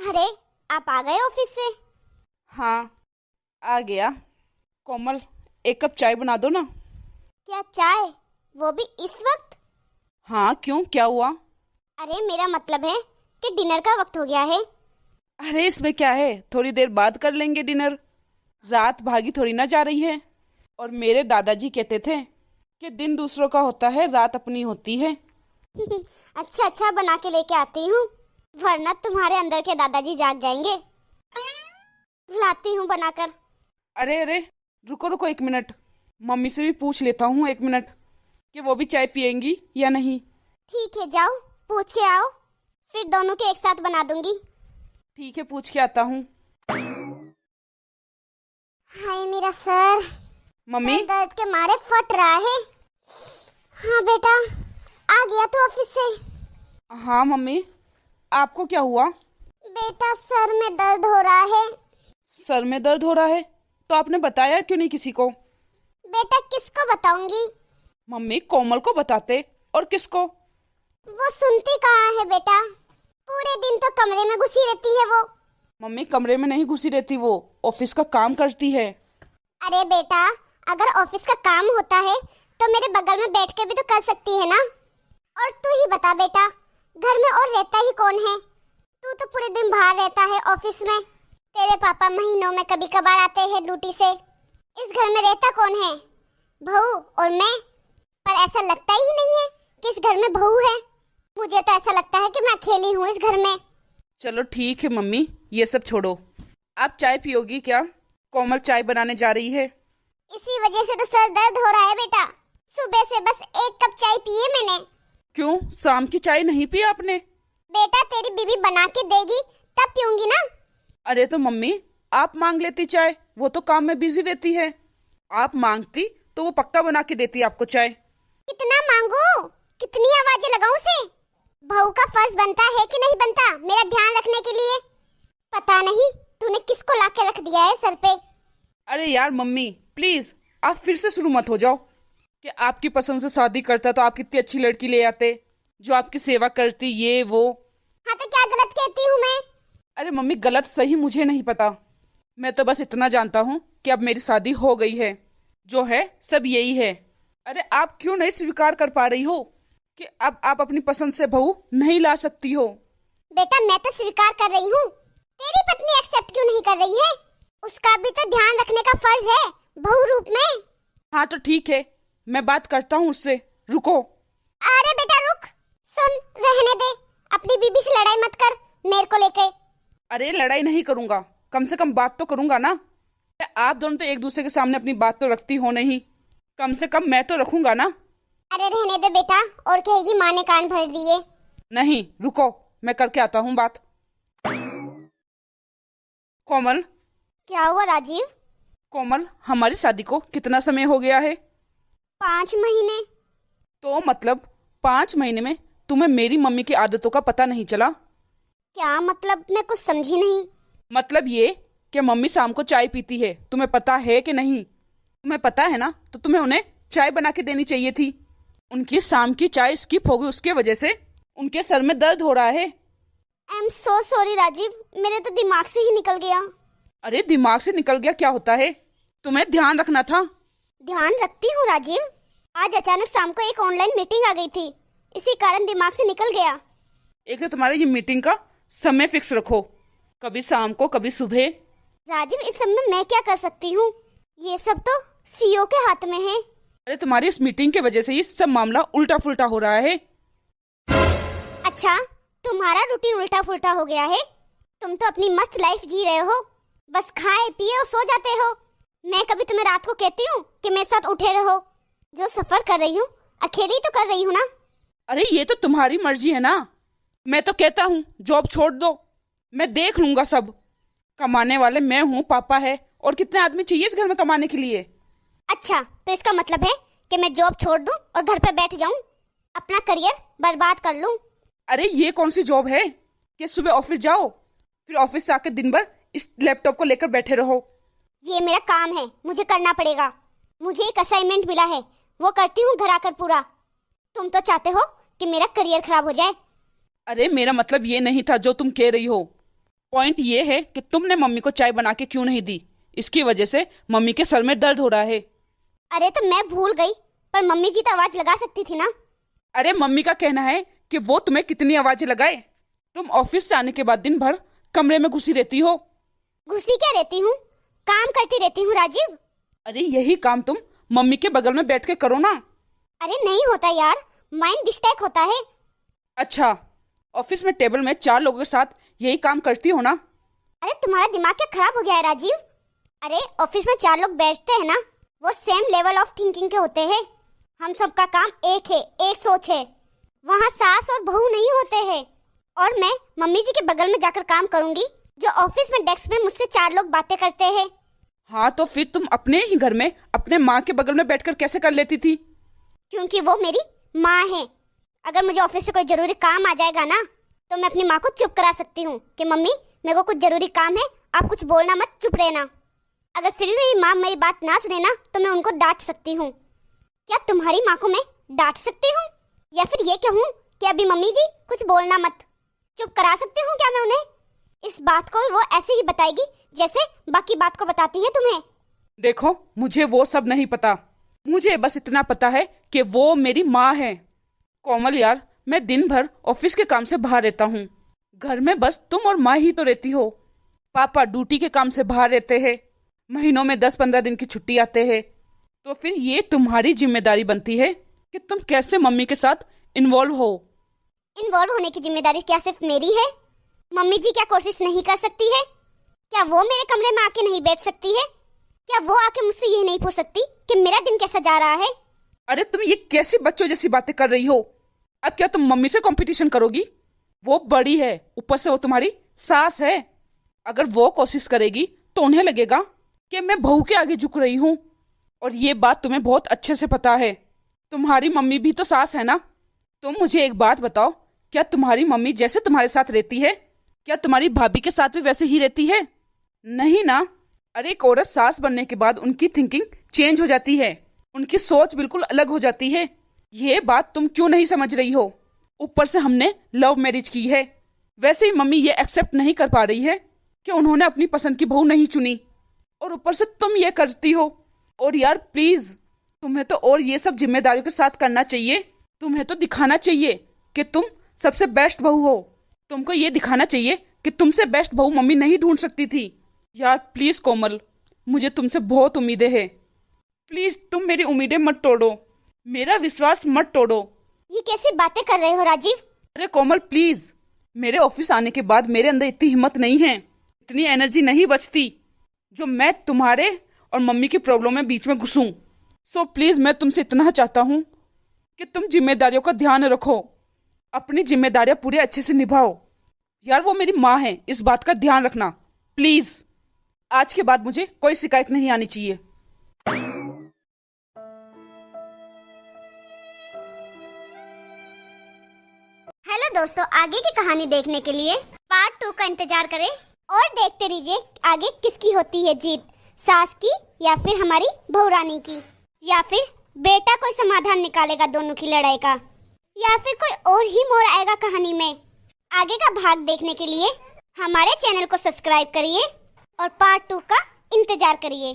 अरे, आप आ गए ऑफिस से? हाँ, आ गया। कोमल, एक कप चाय बना दो ना। क्या चाय? वो भी इस वक्त? हाँ, क्यों, क्या हुआ? अरे मेरा मतलब है कि डिनर का वक्त हो गया है। अरे इसमें क्या है, थोड़ी देर बाद कर लेंगे डिनर। रात भागी थोड़ी ना जा रही है। और मेरे दादाजी कहते थे कि दिन दूसरों का होता है, रात अपनी होती है। अच्छा अच्छा, बना के लेके आती हूँ, वरना तुम्हारे अंदर के दादाजी जाग जाएंगे। लाती हूँ बनाकर। अरे अरे, रुको रुको एक मिनट, मम्मी से भी पूछ लेता हूँ एक मिनट कि वो भी चाय पियेंगी या नहीं। ठीक है, जाओ पूछ के आओ, फिर दोनों के एक साथ बना दूंगी। ठीक है, पूछ के आता हूँ। हाय मेरा सर, मम्मी। सर दर्द के मारे फट रहा है। हाँ बेटा, आ गया तो ऑफिस से? हाँ मम्मी, आपको क्या हुआ? बेटा सर में दर्द हो रहा है। सर में दर्द हो रहा है? तो आपने बताया क्यों नहीं किसी को? बेटा किसको बताऊंगी? मम्मी, कोमल को बताते। और किसको? वो सुनती कहाँ है बेटा, पूरे दिन तो कमरे में घुसी रहती है वो। मम्मी, कमरे में नहीं घुसी रहती, वो ऑफिस का काम करती है। अरे बेटा, अगर ऑफिस का काम होता है तो मेरे बगल में बैठ के भी तो कर सकती है ना। और तू ही बता बेटा, घर में और रहता ही कौन है? तू तो पूरे दिन बाहर रहता है ऑफिस में, तेरे पापा महीनों में कभी कभार आते हैं ड्यूटी से। इस घर में रहता कौन है? बहू और मैं। पर ऐसा लगता ही नहीं है कि इस घर में बहू है। मुझे तो ऐसा लगता है कि मैं अकेली हूँ इस घर में। चलो ठीक है मम्मी, ये सब छोड़ो। आप चाय पियोगी क्या? कोमल चाय बनाने जा रही है। इसी वजह से तो सर दर्द हो रहा है बेटा। सुबह से बस एक कप चाय पी है मैंने। क्यों, शाम की चाय नहीं पी आपने? बेटा तेरी बीवी बना के देगी तब पीऊंगी ना। अरे तो मम्मी, आप मांग लेती चाय, वो तो काम में बिजी रहती है। आप मांगती तो वो पक्का बना के देती आपको चाय। कितना मांगू, कितनी आवाजें लगाऊं से? बहू का फर्ज बनता है कि नहीं बनता मेरा ध्यान रखने के लिए? पता नहीं तूने किसको लाके रख दिया है सर पे। अरे यार मम्मी, प्लीज आप फिर से शुरू मत हो जाओ कि आपकी पसंद से शादी करता तो आप कितनी अच्छी लड़की ले आते जो आपकी सेवा करती, ये वो। हाँ तो क्या गलत कहती हूँ मैं? अरे मम्मी, गलत सही मुझे नहीं पता, मैं तो बस इतना जानता हूँ कि अब मेरी शादी हो गई है, जो है सब यही है। अरे आप क्यों नहीं स्वीकार कर पा रही हो कि अब आप अपनी पसंद से बहू नहीं ला सकती हो? बेटा मैं तो स्वीकार कर रही हूँ, तेरी पत्नी एक्सेप्ट क्यों नहीं कर रही है? उसका भी तो ध्यान रखने का फर्ज है बहू रूप में। हाँ तो ठीक है, मैं बात करता हूँ उससे, रुको। अरे बेटा रुक, सुन, रहने दे, अपनी बीबी से लड़ाई मत कर मेरे को लेके। अरे लड़ाई नहीं करूंगा, कम से कम बात तो करूंगा ना। आप दोनों तो एक दूसरे के सामने अपनी बात तो रखती हो नहीं, कम से कम मैं तो रखूंगा ना। अरे रहने दे बेटा, और कहेगी माँ ने कान भर दिए। नहीं, रुको, मैं करके आता हूँ बात। कोमल। क्या हुआ राजीव? कोमल, हमारी शादी को कितना समय हो गया है? 5 महीने। तो मतलब 5 महीने में तुम्हें मेरी मम्मी की आदतों का पता नहीं चला? क्या मतलब, मैं कुछ समझी नहीं। मतलब ये कि मम्मी शाम को चाय पीती है, तुम्हें पता है कि नहीं? तुम्हें पता है ना, तो तुम्हें उन्हें चाय बना के देनी चाहिए थी। उनकी शाम की चाय स्किप हो गई, उसके वजह से उनके सर में दर्द हो रहा है। I am so sorry Rajiv, मेरे तो दिमाग से ही निकल गया। अरे दिमाग से निकल गया क्या होता है, तुम्हें ध्यान रखना था। ध्यान रखती हूँ राजीव, आज अचानक शाम को एक ऑनलाइन मीटिंग आ गई थी, इसी कारण दिमाग से निकल गया। एक तो तुम्हारे ये मीटिंग का समय फिक्स रखो, कभी शाम को कभी सुबह। राजीव इस सब में मैं क्या कर सकती हूँ, ये सब तो सीईओ के हाथ में है। अरे तुम्हारी इस मीटिंग की वजह से ये सब मामला उल्टा फुल्टा हो रहा है। अच्छा, तुम्हारा रूटीन उल्टा फुल्टा हो गया है? तुम तो अपनी मस्त लाइफ जी रहे हो, बस खाए पिए और सो जाते हो। मैं कभी तुम्हें रात को कहती हूँ कि मेरे साथ उठे रहो? जो सफर कर रही हूँ अकेली तो कर रही हूँ ना। अरे ये तो तुम्हारी मर्जी है ना, मैं तो कहता हूँ जॉब छोड़ दो, मैं देख लूंगा सब। कमाने वाले मैं हूँ, पापा है, और कितने आदमी चाहिए इस घर में कमाने के लिए? अच्छा, तो इसका मतलब है कि मैं जॉब छोड़ दूं और घर पे बैठ जाऊं, अपना करियर बर्बाद कर लूं? अरे ये कौन सी जॉब है कि सुबह ऑफिस जाओ, फिर ऑफिस से आकर दिन भर इस लैपटॉप को लेकर बैठे रहो? ये मेरा काम है, मुझे करना पड़ेगा। मुझे एक असाइनमेंट मिला है, वो करती हूँ घर आकर पूरा। तुम तो चाहते हो कि मेरा करियर खराब हो जाए। अरे मेरा मतलब ये नहीं था जो तुम कह रही हो। पॉइंट ये है कि तुमने मम्मी को चाय बना के क्यों नहीं दी। इसकी वजह से मम्मी के सर में दर्द हो रहा है। अरे तो मैं भूल गई, पर मम्मी जी तो आवाज लगा सकती थी ना। अरे मम्मी का कहना है कि वो तुम्हें कितनी आवाजें लगाए। तुम ऑफिस से आने के बाद दिन भर कमरे में घुसी रहती हो। घुसी क्या रहती हूँ, काम करती रहती हूँ राजीव। अरे यही काम तुम मम्मी के बगल में बैठ के करो ना। अरे नहीं होता यार, माइंड डिस्ट्रैक्ट होता है। अच्छा, ऑफिस में टेबल में 4 लोगों के साथ यही काम करती हो ना। अरे तुम्हारा दिमाग क्या खराब हो गया है राजीव। अरे ऑफिस में 4 लोग बैठते हैं ना, वो सेम लेवल ऑफ थिंकिंग के होते हैं। हम सबका काम एक है, एक सोच है। वहाँ सास और बहू नहीं होते हैं। और मैं मम्मी जी के बगल में जाकर काम करूंगी, जो ऑफिस में डेस्क में मुझसे 4 लोग बातें करते हैं। हाँ तो फिर तुम अपने ही घर में अपने माँ के बगल में बैठकर कैसे कर लेती थी? क्योंकि वो मेरी माँ है। अगर मुझे ऑफिस से कोई जरूरी काम आ जाएगा ना, तो मैं अपनी माँ को चुप करा सकती हूँ कि मम्मी मेरे को कुछ जरूरी काम है, आप कुछ बोलना मत, चुप रहना। अगर फिर भी मेरी माँ मेरी बात ना सुने ना, तो मैं उनको डांट सकती हूँ। क्या तुम्हारी माँ को मैं डांट सकती हूँ, या फिर ये कहूँ कि अभी मम्मी जी कुछ बोलना मत, चुप करा सकती हूँ क्या मैं उन्हें? इस बात को वो ऐसे ही बताएगी जैसे बाकी बात को बताती है तुम्हें। देखो, मुझे वो सब नहीं पता। मुझे बस इतना पता है कि वो मेरी माँ है। कोमल यार, मैं दिन भर ऑफिस के काम से बाहर रहता हूँ। घर में बस तुम और माँ ही तो रहती हो। पापा ड्यूटी के काम से बाहर रहते हैं। महीनों में 10-15 दिन की छुट्टी आते हैं। तो फिर ये तुम्हारी जिम्मेदारी बनती है कि तुम कैसे मम्मी के साथ इन्वॉल्व हो। इन्वॉल्व होने की जिम्मेदारी क्या सिर्फ मेरी है? मम्मी जी क्या कोशिश नहीं कर सकती है? क्या वो मेरे कमरे में आके नहीं बैठ सकती है? क्या वो आके मुझसे ये नहीं पूछ सकती कि मेरा दिन कैसा जा रहा है? अरे तुम ये कैसी बच्चों जैसी बातें कर रही हो? अब क्या तुम मम्मी से कंपटीशन करोगी? वो बड़ी है, ऊपर से वो तुम्हारी सास है। अगर वो कोशिश करेगी तो उन्हें लगेगा कि मैं बहू के आगे झुक रही हूँ। और ये बात तुम्हें बहुत अच्छे से पता है। तुम्हारी मम्मी भी तो सास है ना। तुम मुझे एक बात बताओ, क्या तुम्हारी मम्मी जैसे तुम्हारे साथ रहती है, क्या तुम्हारी भाभी के साथ भी वैसे ही रहती है? नहीं ना। अरे एक औरत सास बनने के बाद उनकी थिंकिंग चेंज हो जाती है, उनकी सोच बिल्कुल अलग हो जाती है। ये बात तुम क्यों नहीं समझ रही हो? ऊपर से हमने लव मैरिज की है। वैसे ही मम्मी ये एक्सेप्ट नहीं कर पा रही है कि उन्होंने अपनी पसंद की बहू नहीं चुनी, और ऊपर से तुम ये करती हो। और यार प्लीज, तुम्हें तो और ये सब जिम्मेदारियों के साथ करना चाहिए। तुम्हें तो दिखाना चाहिए कि तुम सबसे बेस्ट बहू हो। तुमको ये दिखाना चाहिए कि तुमसे बेस्ट बहू मम्मी नहीं ढूंढ सकती थी। यार प्लीज कोमल, मुझे तुमसे बहुत उम्मीदें हैं। प्लीज तुम मेरी उम्मीदें मत तोड़ो, मेरा विश्वास मत तोड़ो। ये कैसी बातें कर रहे हो राजीव? अरे कोमल प्लीज, मेरे ऑफिस आने के बाद मेरे अंदर इतनी हिम्मत नहीं है, इतनी एनर्जी नहीं बचती जो मैं तुम्हारे और मम्मी की प्रॉब्लम में बीच में घुसूं। सो प्लीज मैं तुमसे इतना चाहता हूँ कि तुम जिम्मेदारियों का ध्यान रखो, अपनी जिम्मेदारियां पूरे अच्छे से निभाओ। यार वो मेरी माँ है, इस बात का ध्यान रखना प्लीज। आज के बाद मुझे कोई शिकायत नहीं आनी चाहिए। हेलो दोस्तों, आगे की कहानी देखने के लिए पार्ट 2 का इंतजार करें और देखते रहिए आगे किसकी होती है जीत, सास की या फिर हमारी बहू रानी की, या फिर बेटा कोई समाधान निकालेगा दोनों की लड़ाई का, या फिर कोई और ही मोड़ आएगा कहानी में। आगे का भाग देखने के लिए हमारे चैनल को सब्सक्राइब करिए और पार्ट 2 का इंतजार करिए।